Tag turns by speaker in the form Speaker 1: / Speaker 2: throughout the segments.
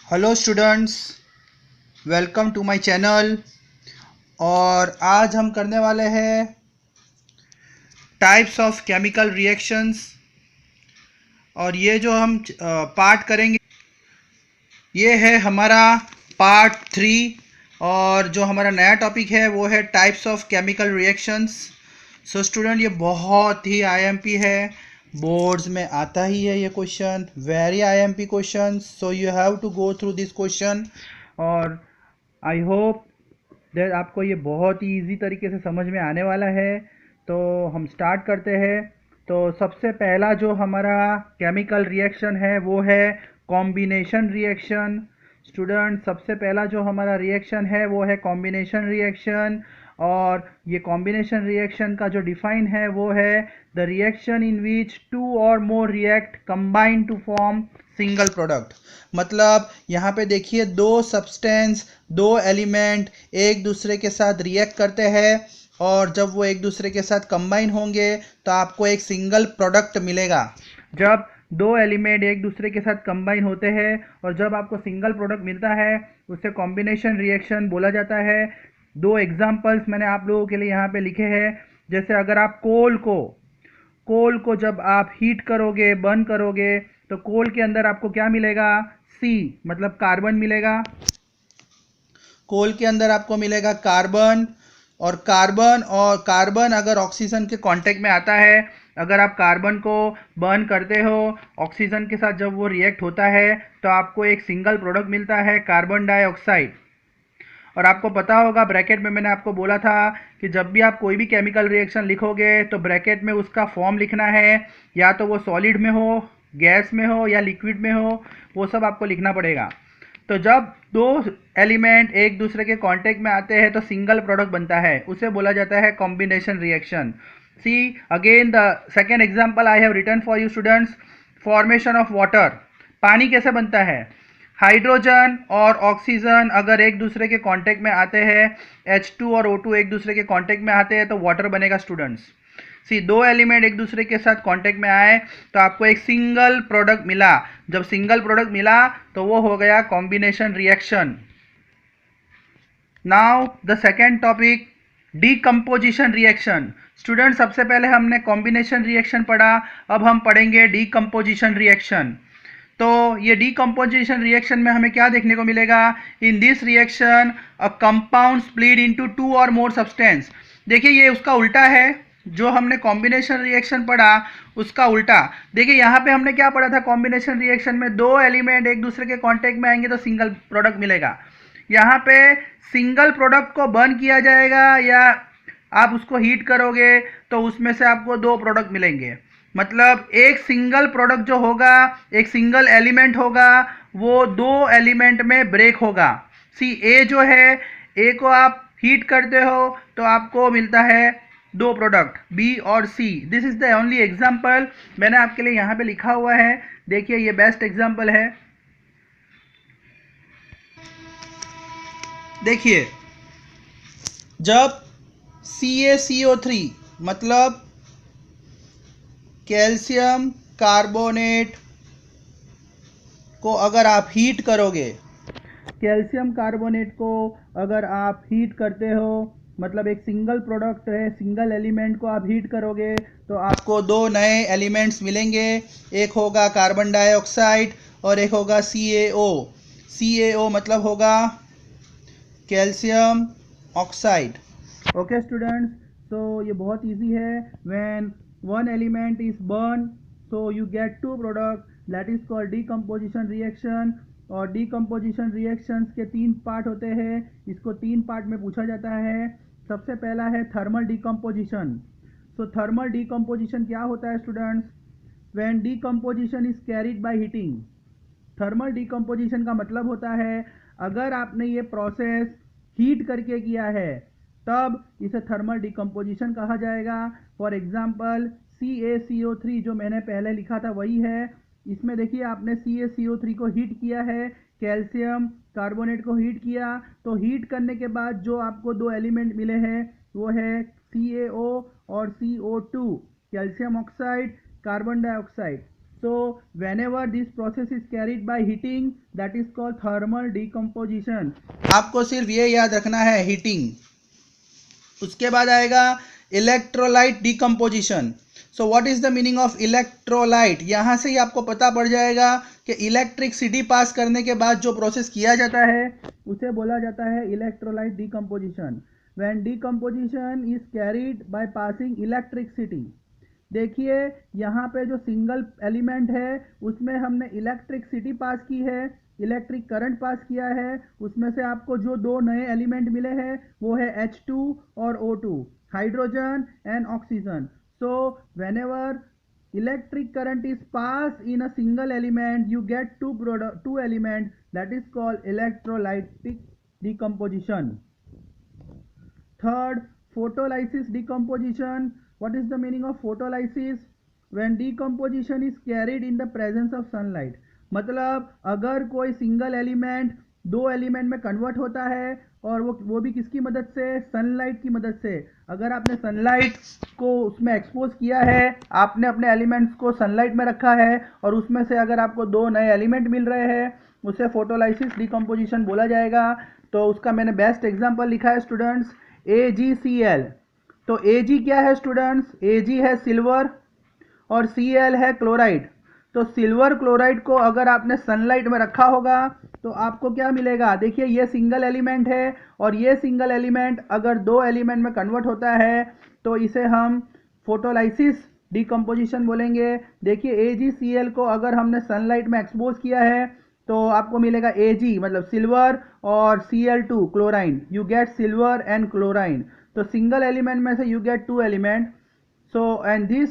Speaker 1: Hello students, welcome to my channel. और आज हम करने वाले हैं टाइप्स ऑफ केमिकल रिएक्शंस। और ये जो हम पार्ट करेंगे ये है हमारा पार्ट 3। और जो हमारा नया टॉपिक है वो है types of chemical reactions. So student, ये बहुत ही आईएमपी है, बोर्ड्स में आता ही है ये question, very IMP question. So you have to go through this question. और आई होप दैट आपको ये बहुत ही इजी तरीके से समझ में आने वाला है। तो हम स्टार्ट करते हैं। तो सबसे पहला जो हमारा केमिकल रिएक्शन है वो है कॉम्बिनेशन रिएक्शन। स्टूडेंट, सबसे पहला जो हमारा रिएक्शन है वो है कॉम्बिनेशन रिएक्शन। और ये कॉम्बिनेशन रिएक्शन का जो डिफाइन है वो है the reaction in which two or more react combine to form single product. मतलब यहाँ पे देखिए, दो सब्सटेंस, दो एलिमेंट एक दूसरे के साथ रिएक्ट करते हैं और जब वो एक दूसरे के साथ कंबाइन होंगे तो आपको एक सिंगल प्रोडक्ट मिलेगा। जब दो एलिमेंट एक दूसरे के साथ कंबाइन होते हैं और जब आपको सिंगल प्रोडक्ट मिलता है उसे कॉम्बिनेशन रिएक्शन बोला जाता है। दो एग्जांपल्स मैंने आप लोगों के लिए यहाँ पे लिखे हैं। जैसे अगर आप कोल को जब आप हीट करोगे, बर्न करोगे, तो कोल के अंदर आपको क्या मिलेगा? सी, मतलब कार्बन मिलेगा। कोल के अंदर आपको मिलेगा कार्बन। और कार्बन अगर ऑक्सीजन के कांटेक्ट में आता है, अगर आप कार्बन को बर्न करते हो, ऑक्सीजन के साथ जब वो रिएक्ट होता है तो आपको एक सिंगल प्रोडक्ट मिलता है, कार्बन डाइऑक्साइड। और आपको पता होगा, ब्रैकेट में मैंने आपको बोला था कि जब भी आप कोई भी केमिकल रिएक्शन लिखोगे तो ब्रैकेट में उसका फॉर्म लिखना है, या तो वो सॉलिड में हो, गैस में हो या लिक्विड में हो, वो सब आपको लिखना पड़ेगा। तो जब दो एलिमेंट एक दूसरे के कांटेक्ट में आते हैं तो सिंगल प्रोडक्ट बनता है, उसे बोला जाता है combination reaction. See again the second example I have written for you students. Formation of water. पानी कैसे बनता है? हाइड्रोजन और ऑक्सीजन अगर एक दूसरे के कांटेक्ट में आते हैं, H2 और O2 एक दूसरे के कांटेक्ट में आते हैं तो वाटर बनेगा स्टूडेंट्स। सी दो एलिमेंट एक दूसरे के साथ कांटेक्ट में आए तो आपको एक सिंगल प्रोडक्ट मिला। जब सिंगल प्रोडक्ट मिला तो वो हो गया combination reaction. Now the second topic, decomposition reaction. Student, सबसे पहले हमने कॉम्बिनेशन रिएक्शन पढ़ा, अब हम पढ़ेंगे डीकम्पोजिशन रिएक्शन। तो ये डीकम्पोजिशन रिएक्शन में हमें क्या देखने को मिलेगा? In this reaction a compound split into two or more substance. देखिए, ये उसका उल्टा है। जो हमने कॉम्बिनेशन रिएक्शन पढ़ा उसका उल्टा। देखिए यहाँ पे हमने क्या पढ़ा था? कॉम्बिनेशन रिएक्शन में दो एलिमेंट एक दूसरे के कांटेक्ट में आएंगे तो सिंगल प्रोडक्ट मिलेगा। यहाँ पे सिंगल प्रोडक्ट को बर्न किया जाएगा या आप उसको हीट करोगे तो उसमें से आपको दो प्रोडक्ट मिलेंगे। मतलब एक सिंगल प्रोडक्ट जो होगा, एक सिंगल एलिमेंट होगा, वो दो एलिमेंट में ब्रेक होगा। सी ए जो है, ए को आप हीट करते हो तो आपको मिलता है दो प्रोडक्ट, बी और C. This is the only example मैंने आपके लिए यहाँ पे लिखा हुआ है। देखिए, ये बेस्ट एग्जाम्पल है। देखिए, जब CaCO3 मतलब कैल्शियम कार्बोनेट को अगर आप हीट करोगे, कैल्शियम कार्बोनेट को अगर आप हीट करते हो, मतलब एक सिंगल प्रोडक्ट है, सिंगल एलिमेंट को आप हीट करोगे तो आपको दो नए एलिमेंट्स मिलेंगे। एक होगा कार्बन डाइऑक्साइड और एक होगा CaO। CaO मतलब होगा कैल्शियम ऑक्साइड। ओके स्टूडेंट्स, तो ये बहुत इजी है। When one element is burn so you get two product, that is called decomposition reaction. और डीकम्पोजिशन रिएक्शंस के तीन पार्ट होते हैं, इसको तीन पार्ट में पूछा जाता है। सबसे पहला है थर्मल डीकम्पोजिशन। सो थर्मल डीकम्पोजिशन क्या होता है students? When decomposition is carried by heating. Thermal decomposition का मतलब होता है अगर आपने ये प्रोसेस हीट करके किया है तब इसे थर्मल डीकम्पोजिशन कहा जाएगा। फॉर एग्जांपल CaCO3 जो मैंने पहले लिखा था वही है। इसमें देखिए, आपने CaCO3 को हीट किया है, कैल्शियम कार्बोनेट को हीट किया, तो हीट करने के बाद जो आपको दो एलिमेंट मिले हैं वो है CaO और CO2, calcium oxide, carbon dioxide. So whenever this process is carried by heating, that is called thermal decomposition. आपको सिर्फ ये याद रखना है, हीटिंग. उसके बाद आएगा electrolyte decomposition. So what is the meaning of electrolyte? यहां से ही आपको पता पड़ जाएगा कि इलेक्ट्रिसिटी पास करने के बाद जो प्रोसेस किया जाता है उसे बोला जाता है electrolyte decomposition. When decomposition is carried by passing electricity. देखिए यहाँ पे जो सिंगल एलिमेंट है उसमें हमने इलेक्ट्रिसिटी पास की है, इलेक्ट्रिक करंट पास किया है. उसमें से आपको जो दो नए एलिमेंट मिले हैं वो है H2 और O2, hydrogen and oxygen. So whenever electric current is pass in a single element you get two element, that is called electrolytic decomposition. Third, photolysis decomposition. What is the meaning of photolysis? When decomposition is carried in the presence of sunlight. मतलब अगर कोई single element दो element में convert होता है और वो भी किसकी मदद से? सनलाइट की मदद से. अगर आपने सनलाइट को उसमें एक्सपोज किया है, आपने अपने एलिमेंट्स को सनलाइट में रखा है और उसमें से अगर आपको दो नए एलिमेंट मिल रहे हैं, उसे फोटोलाइसिस डिकम्पोजिशन बोला जाएगा. तो उसका मैंने बेस्ट एग्जांपल लिखा है स्टूडेंट्स, AgCl. तो Ag क्या है स्टूडेंट्स? Ag है सिल्वर और Cl है क्लोराइड. तो सिल्वर क्लोराइड को अगर आपने सनलाइट में रखा होगा तो आपको क्या मिलेगा? देखिए ये सिंगल एलिमेंट है और ये सिंगल एलिमेंट अगर दो एलिमेंट में कन्वर्ट होता है तो इसे हम फोटोलाइसिस डिकम्पोजिशन बोलेंगे. देखिए AgCl को अगर हमने सनलाइट में एक्सपोज किया है तो आपको मिलेगा Ag मतलब सिल्वर और Cl2 chlorine. You get silver and chlorine. तो सिंगल एलिमेंट में से you get two element. So and this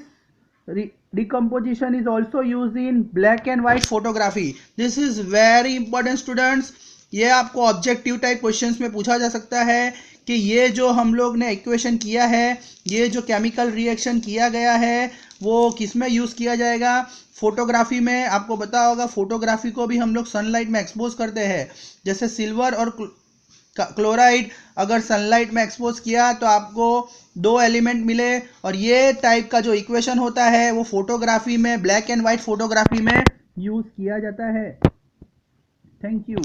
Speaker 1: decomposition is also used in black and white photography. This is very important students. ये आपको objective type questions में पूछा जा सकता है कि ये जो हम लोग ने इक्वेशन किया है, ये जो केमिकल रिएक्शन किया गया है वो किस में यूज़ किया जाएगा? फोटोग्राफी में. आपको पता होगा फोटोग्राफी को भी हम लोग सनलाइट में एक्सपोज करते हैं. जैसे सिल्वर और क्लोराइड अगर सनलाइट में एक्सपोज किया तो आपको दो एलिमेंट मिले और ये टाइप का जो इक्वेशन होता है वो फोटोग्राफी में, ब्लैक एंड वाइट फोटोग्राफी में यूज किया जाता है. Thank you.